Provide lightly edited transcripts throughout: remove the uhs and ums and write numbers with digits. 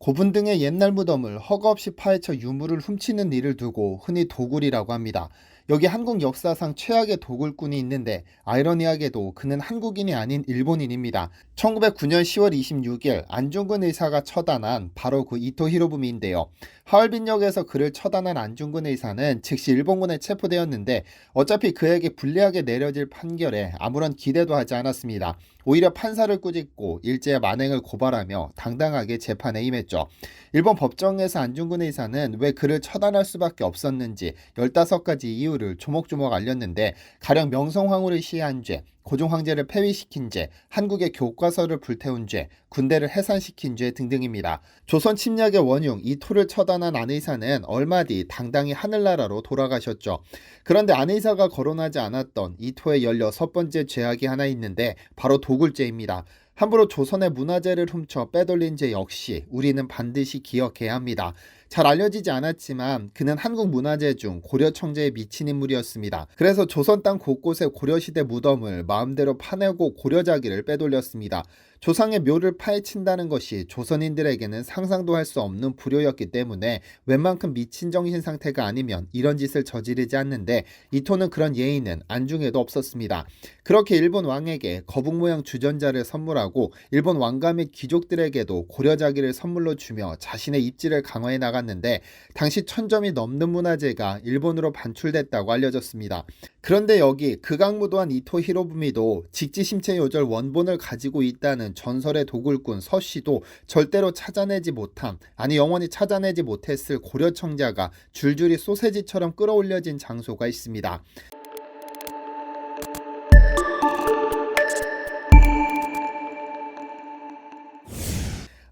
고분 등의 옛날 무덤을 허가 없이 파헤쳐 유물을 훔치는 일을 두고 흔히 도굴이라고 합니다. 여기 한국 역사상 최악의 도굴꾼이 있는데 아이러니하게도 그는 한국인이 아닌 일본인입니다. 1909년 10월 26일 안중근 의사가 처단한 바로 그 이토 히로부미인데요. 하얼빈역에서 그를 처단한 안중근 의사는 즉시 일본군에 체포되었는데 어차피 그에게 불리하게 내려질 판결에 아무런 기대도 하지 않았습니다. 오히려 판사를 꾸짖고 일제의 만행을 고발하며 당당하게 재판에 임했죠. 일본 법정에서 안중근 의사는 왜 그를 처단할 수밖에 없었는지 15가지 이유를 조목조목 알렸는데, 가령 명성황후를 시해한 죄, 고종 황제를 폐위시킨 죄, 한국의 교과서를 불태운 죄, 군대를 해산시킨 죄 등등입니다. 조선 침략의 원흉 이토를 처단한 안 의사는 얼마 뒤 당당히 하늘나라로 돌아가셨죠. 그런데 안 의사가 거론하지 않았던 이토의 16번째 죄악이 하나 있는데 바로 도굴죄입니다. 함부로 조선의 문화재를 훔쳐 빼돌린 죄 역시 우리는 반드시 기억해야 합니다. 잘 알려지지 않았지만 그는 한국 문화재 중 고려 청제에 미친 인물이었습니다. 그래서 조선 땅 곳곳에 고려시대 무덤을 마음대로 파내고 고려자기를 빼돌렸습니다. 조상의 묘를 파헤친다는 것이 조선인들에게는 상상도 할 수 없는 불효였기 때문에 웬만큼 미친 정신 상태가 아니면 이런 짓을 저지르지 않는데, 이토는 그런 예의는 안중에도 없었습니다. 그렇게 일본 왕에게 거북 모양 주전자를 선물하고 일본 왕가 및 귀족들에게도 고려자기를 선물로 주며 자신의 입지를 강화해 나갔는데, 당시 1000점이 넘는 문화재가 일본으로 반출됐다고 알려졌습니다. 그런데 여기 극악무도한 이토 히로부미도 직지심체 요절 원본을 가지고 있다는 전설의 도굴꾼 서씨도 절대로 찾아내지 못함, 아니 영원히 찾아내지 못했을 고려 청자가 줄줄이 소세지처럼 끌어올려진 장소가 있습니다.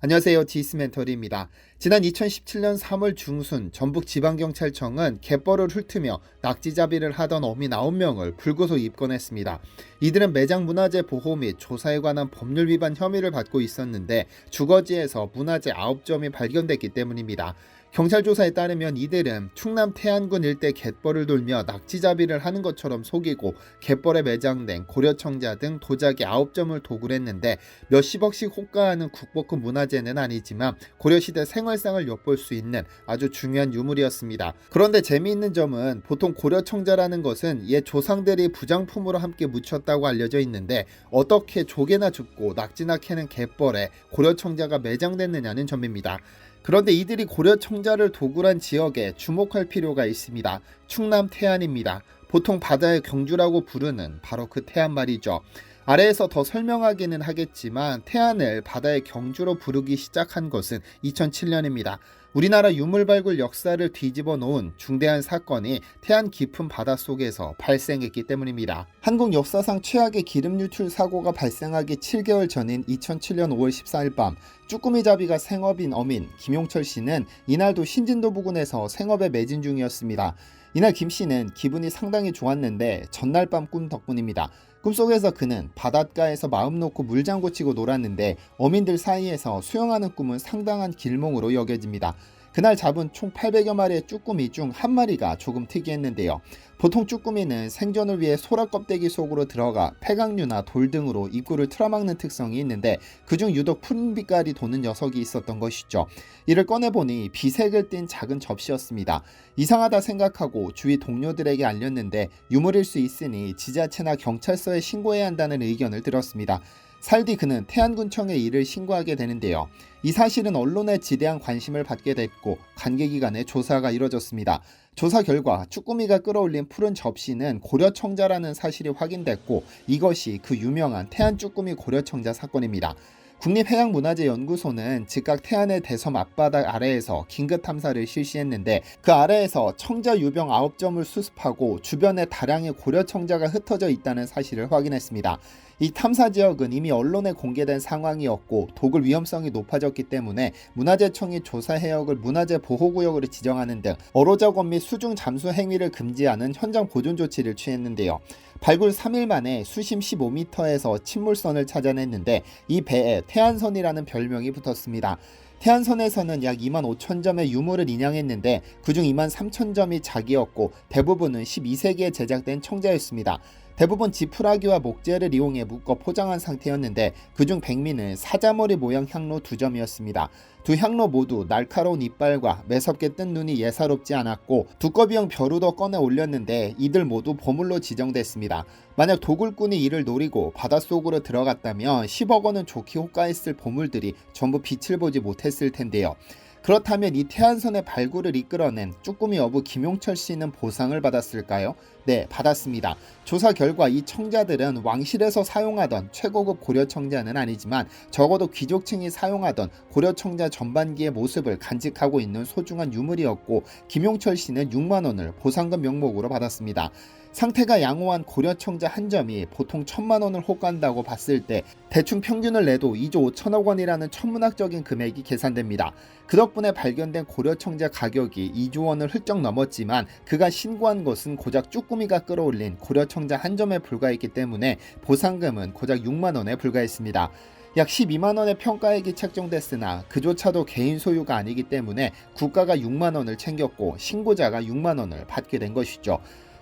안녕하세요, 디스멘터리입니다. 지난 2017년 3월 중순 전북지방경찰청은 갯벌을 훑으며 낙지잡이를 하던 어민 9명을 불구속 입건했습니다. 이들은 매장문화재 보호 및 조사에 관한 법률 위반 혐의를 받고 있었는데 주거지에서 문화재 9점이 발견됐기 때문입니다. 경찰 조사에 따르면 이들은 충남 태안군 일대 갯벌을 돌며 낙지잡이를 하는 것처럼 속이고 갯벌에 매장된 고려청자 등 도자기 9점을 도굴했는데, 몇십억씩 호가하는 국보급 문화재는 아니지만 고려시대 생활상을 엿볼 수 있는 아주 중요한 유물이었습니다. 그런데 재미있는 점은 보통 고려청자라는 것은 옛 조상들이 부장품으로 함께 묻혔다고 알려져 있는데, 어떻게 조개나 줍고 낙지나 캐는 갯벌에 고려청자가 매장됐느냐는 점입니다. 그런데 이들이 고려청자를 도굴한 지역에 주목할 필요가 있습니다. 충남 태안입니다. 보통 바다의 경주라고 부르는 바로 그 태안 말이죠. 아래에서 더 설명하기는 하겠지만 태안을 바다의 경주로 부르기 시작한 것은 2007년입니다. 우리나라 유물 발굴 역사를 뒤집어 놓은 중대한 사건이 태안 깊은 바닷속에서 발생했기 때문입니다. 한국 역사상 최악의 기름 유출 사고가 발생하기 7개월 전인 2007년 5월 14일 밤, 쭈꾸미 잡이가 생업인 어민 김용철 씨는 이날도 신진도 부근에서 생업에 매진 중이었습니다. 이날 김 씨는 기분이 상당히 좋았는데 전날 밤 꿈 덕분입니다. 꿈속에서 그는 바닷가에서 마음 놓고 물장구 치고 놀았는데 어민들 사이에서 수영하는 꿈은 상당한 길몽으로 여겨집니다. 그날 잡은 총 800여 마리의 쭈꾸미 중 한 마리가 조금 특이했는데요. 보통 쭈꾸미는 생존을 위해 소라 껍데기 속으로 들어가 폐각류나 돌 등으로 입구를 틀어막는 특성이 있는데, 그중 유독 푸른 빛깔이 도는 녀석이 있었던 것이죠. 이를 꺼내보니 비색을 띤 작은 접시였습니다. 이상하다 생각하고 주위 동료들에게 알렸는데 유물일 수 있으니 지자체나 경찰서에 신고해야 한다는 의견을 들었습니다. 살뒤 그는 태안군청에 이를 신고하게 되는데요. 이 사실은 언론에 지대한 관심을 받게 됐고 관계기관의 조사가 이뤄졌습니다. 조사 결과 쭈꾸미가 끌어올린 푸른 접시는 고려청자라는 사실이 확인됐고, 이것이 그 유명한 태안 쭈꾸미 고려청자 사건입니다. 국립해양문화재연구소는 즉각 태안의 대섬 앞바닥 아래에서 긴급 탐사를 실시했는데, 그 아래에서 청자 유병 9점을 수습하고 주변에 다량의 고려청자가 흩어져 있다는 사실을 확인했습니다. 이 탐사 지역은 이미 언론에 공개된 상황이었고 도굴 위험성이 높아졌기 때문에 문화재청이 조사 해역을 문화재 보호구역으로 지정하는 등 어로작업 및 수중 잠수 행위를 금지하는 현장 보존 조치를 취했는데요. 발굴 3일 만에 수심 15m에서 침몰선을 찾아냈는데 이 배에 태안선이라는 별명이 붙었습니다. 태안선에서는 약 25,000점의 유물을 인양했는데 그중 23,000점이 자기였고 대부분은 12세기에 제작된 청자였습니다. 대부분 지푸라기와 목재를 이용해 묶어 포장한 상태였는데 그중 백미는 사자머리 모양 향로 2점이었습니다. 두 향로 모두 날카로운 이빨과 매섭게 뜬 눈이 예사롭지 않았고 두꺼비형 벼루도 꺼내 올렸는데 이들 모두 보물로 지정됐습니다. 만약 도굴꾼이 이를 노리고 바닷속으로 들어갔다면 10억 원은 좋게 호가했을 보물들이 전부 빛을 보지 못했을 텐데요. 그렇다면 이 태안선의 발굴을 이끌어낸 쭈꾸미 어부 김용철 씨는 보상을 받았을까요? 네, 받았습니다. 조사 결과 이 청자들은 왕실에서 사용하던 최고급 고려 청자는 아니지만 적어도 귀족층이 사용하던 고려 청자 전반기의 모습을 간직하고 있는 소중한 유물이었고 김용철 씨는 6만 원을 보상금 명목으로 받았습니다. 상태가 양호한 고려 청자 한 점이 보통 1,000만 원을 호가한다고 봤을 때 대충 평균을 내도 2조 5천억 원이라는 천문학적인 금액이 계산됩니다. 그 덕분에 발견된 고려 청자 가격이 2조 원을 훌쩍 넘었지만 그가 신고한 것은 고작 쭈꾸미가 끌어올린 고려 청자 한 점에 불과했기 때문에 보상금은 고작 6만 원에 불과했습니다. 약 12만 원의 평가액이 책정됐으나 그조차도 개인 소유가 아니기 때문에 국가가 6만 원을 챙겼고 신고자가 6만 원을 받게 된 것이죠.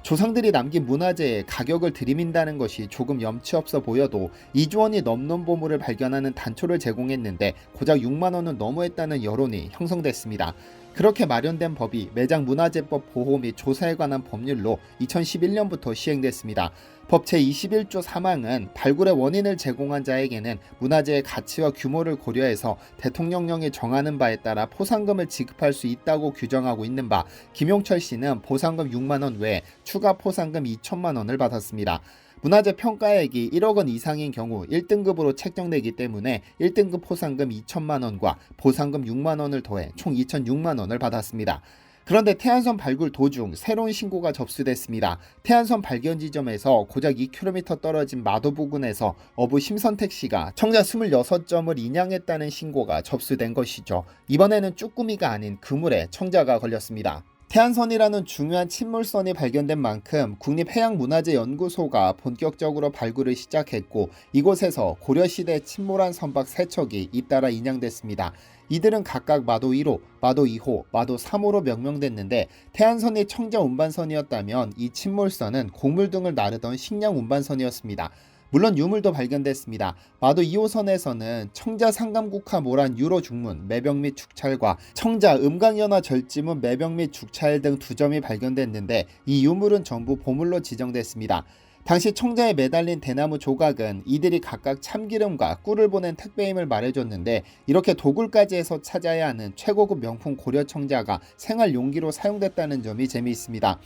조상들이 남긴 문화재에 가격을 들이민다는 것이 조금 염치 없어 보여도 2조 원이 넘는 보물을 발견하는 단초를 제공했는데 고작 6만 원은 너무했다는 여론이 형성됐습니다. 그렇게 마련된 법이 매장문화재법 보호 및 조사에 관한 법률로 2011년부터 시행됐습니다. 법 제21조 3항은 발굴의 원인을 제공한 자에게는 문화재의 가치와 규모를 고려해서 대통령령이 정하는 바에 따라 포상금을 지급할 수 있다고 규정하고 있는 바 김용철 씨는 보상금 6만 원 외에 추가 포상금 2천만 원을 받았습니다. 문화재 평가액이 1억 원 이상인 경우 1등급으로 책정되기 때문에 1등급 포상금 2천만 원과 보상금 6만 원을 더해 총 2,006만 원을 받았습니다. 그런데 태안선 발굴 도중 새로운 신고가 접수됐습니다. 태안선 발견 지점에서 고작 2km 떨어진 마도 부근에서 어부 심선택 씨가 청자 26점을 인양했다는 신고가 접수된 것이죠. 이번에는 쭈꾸미가 아닌 그물에 청자가 걸렸습니다. 태안선이라는 중요한 침몰선이 발견된 만큼 국립해양문화재연구소가 본격적으로 발굴을 시작했고 이곳에서 고려시대 침몰한 선박 3척이 잇따라 인양됐습니다. 이들은 각각 마도 1호, 마도 2호, 마도 3호로 명명됐는데 태안선이 청자 운반선이었다면 이 침몰선은 곡물 등을 나르던 식량 운반선이었습니다. 물론 유물도 발견됐습니다. 마도 2호선에서는 청자 상감국화 모란 유로 중문, 매병 및 축찰과 청자 음강연화 절지문 매병 및 축찰 등 2점이 발견됐는데 이 유물은 전부 보물로 지정됐습니다. 당시 청자에 매달린 대나무 조각은 이들이 각각 참기름과 꿀을 보낸 택배임을 말해줬는데 이렇게 도굴까지 해서 찾아야 하는 최고급 명품 고려 청자가 생활 용기로 사용됐다는 점이 재미있습니다.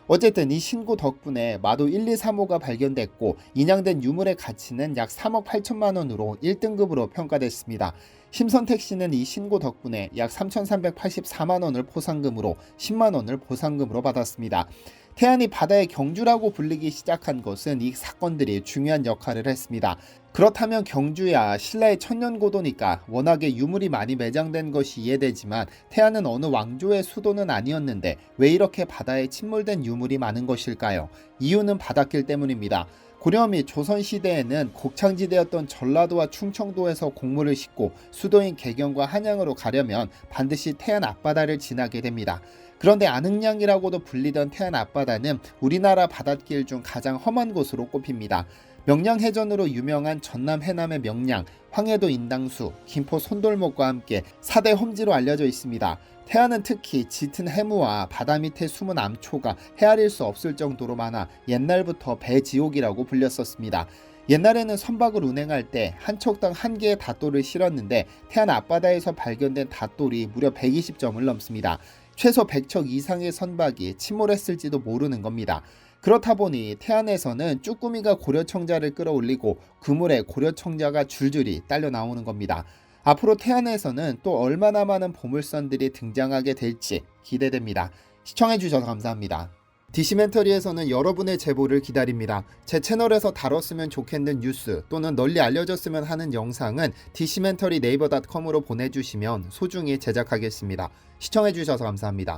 어쨌든 이 신고 덕분에 마도 1, 2, 3호가 발견됐고 인양된 유물의 가치는 약 3억 8천만 원으로 1등급으로 평가됐습니다. 심선택 씨는 이 신고 덕분에 약 3,384만 원을 포상금으로 10만 원을 보상금으로 받았습니다. 태안이 바다의 경주라고 불리기 시작한 것은 이 사건들이 중요한 역할을 했습니다. 그렇다면 경주야 신라의 천년고도니까 워낙에 유물이 많이 매장된 것이 이해되지만 태안은 어느 왕조의 수도는 아니었는데 왜 이렇게 바다에 침몰된 유물이 많은 것일까요? 이유는 바닷길 때문입니다. 고려 및 조선시대에는 곡창지대였던 전라도와 충청도에서 곡물을 싣고 수도인 개경과 한양으로 가려면 반드시 태안 앞바다를 지나게 됩니다. 그런데 안흥량이라고도 불리던 태안 앞바다는 우리나라 바닷길 중 가장 험한 곳으로 꼽힙니다. 명량해전으로 유명한 전남 해남의 명량, 황해도 인당수, 김포 손돌목과 함께 4대 험지로 알려져 있습니다. 태안은 특히 짙은 해무와 바다 밑에 숨은 암초가 헤아릴 수 없을 정도로 많아 옛날부터 배지옥이라고 불렸었습니다. 옛날에는 선박을 운행할 때 한 척당 1개의 닷돌을 실었는데 태안 앞바다에서 발견된 닷돌이 무려 120점을 넘습니다. 최소 100척 이상의 선박이 침몰했을지도 모르는 겁니다. 그렇다 보니 태안에서는 쭈꾸미가 고려청자를 끌어올리고 그물에 고려청자가 줄줄이 딸려 나오는 겁니다. 앞으로 태안에서는 또 얼마나 많은 보물선들이 등장하게 될지 기대됩니다. 시청해주셔서 감사합니다. 디시멘터리에서는 여러분의 제보를 기다립니다. 제 채널에서 다뤘으면 좋겠는 뉴스 또는 널리 알려졌으면 하는 영상은 디시멘터리 네이버.com으로 보내주시면 소중히 제작하겠습니다. 시청해주셔서 감사합니다.